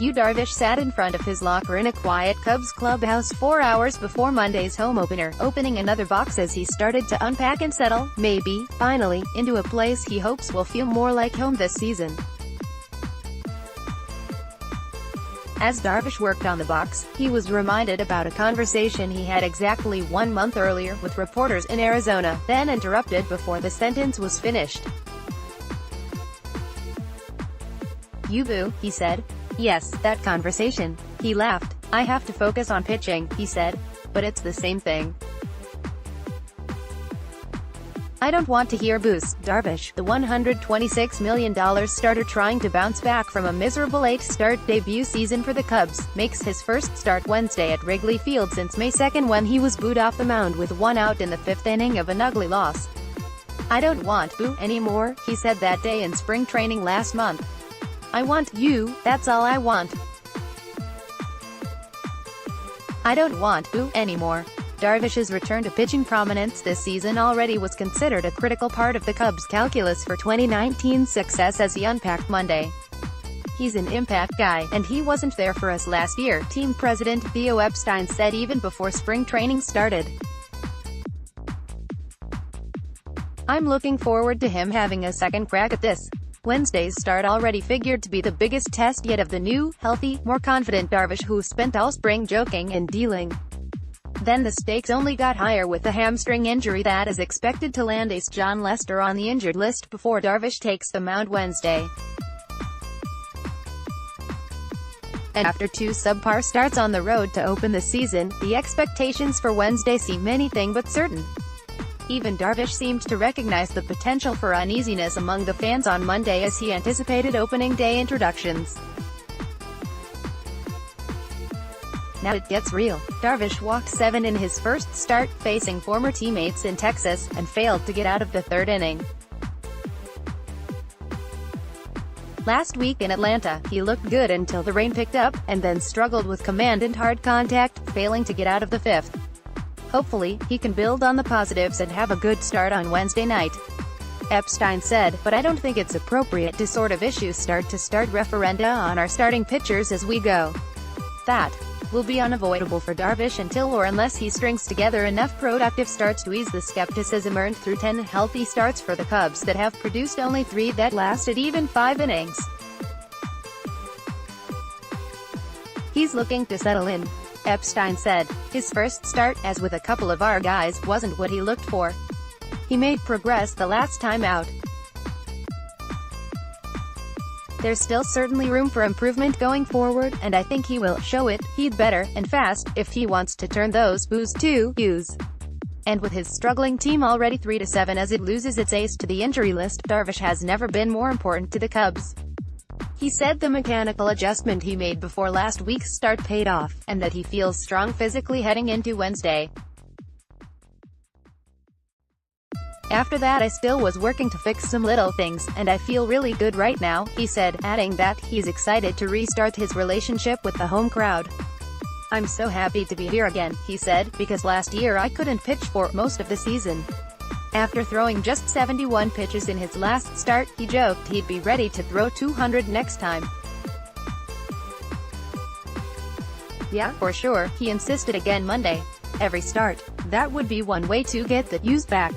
Darvish sat in front of his locker in a quiet Cubs clubhouse 4 hours before Monday's home opener, opening another box as he started to unpack and settle, maybe, finally, into a place he hopes will feel more like home this season. As Darvish worked on the box, he was reminded about a conversation he had exactly 1 month earlier with reporters in Arizona, then interrupted before the sentence was finished. "You boo," he said. "Yes, that conversation." He laughed. "I have to focus on pitching," he said. "But it's the same thing. I don't want to hear boos." Darvish, the $126 million starter trying to bounce back from a miserable 8-start debut season for the Cubs, makes his first start Wednesday at Wrigley Field since May 2 when he was booed off the mound with 1 out in the 5th inning of an ugly loss. "I don't want boo anymore," he said that day in spring training last month. "I want you, that's all I want. I don't want boo anymore." Darvish's return to pitching prominence this season already was considered a critical part of the Cubs' calculus for 2019's success as he unpacked Monday. "He's an impact guy, and he wasn't there for us last year," team president Theo Epstein said even before spring training started. "I'm looking forward to him having a second crack at this." Wednesday's start already figured to be the biggest test yet of the new, healthy, more confident Darvish who spent all spring joking and dealing. Then the stakes only got higher with the hamstring injury that is expected to land ace Jon Lester on the injured list before Darvish takes the mound Wednesday. And after 2 subpar starts on the road to open the season, the expectations for Wednesday seem anything but certain. Even Darvish seemed to recognize the potential for uneasiness among the fans on Monday as he anticipated opening day introductions. Now it gets real. Darvish walked 7 in his first start, facing former teammates in Texas, and failed to get out of the 3rd inning. Last week in Atlanta, he looked good until the rain picked up, and then struggled with command and hard contact, failing to get out of the 5th. Hopefully, he can build on the positives and have a good start on Wednesday night. Epstein said, "But I don't think it's appropriate to sort of issue start-to-start referenda on our starting pitchers as we go. That will be unavoidable for Darvish until or unless he strings together enough productive starts to ease the skepticism earned through 10 healthy starts for the Cubs that have produced only 3 that lasted even 5 innings. He's looking to settle in," Epstein said. "His first start, as with a couple of our guys, wasn't what he looked for. He made progress the last time out. There's still certainly room for improvement going forward, and I think he will show it. He'd better, and fast, if he wants to turn those boos to use." And with his struggling team already 3-7 as it loses its ace to the injury list, Darvish has never been more important to the Cubs. He said the mechanical adjustment he made before last week's start paid off, and that he feels strong physically heading into Wednesday. "After that I still was working to fix some little things, and I feel really good right now," he said, adding that he's excited to restart his relationship with the home crowd. "I'm so happy to be here again," he said, "because last year I couldn't pitch for most of the season." After throwing just 71 pitches in his last start, he joked he'd be ready to throw 200 next time. "Yeah, for sure," he insisted again Monday. "Every start. That would be one way to get the use back."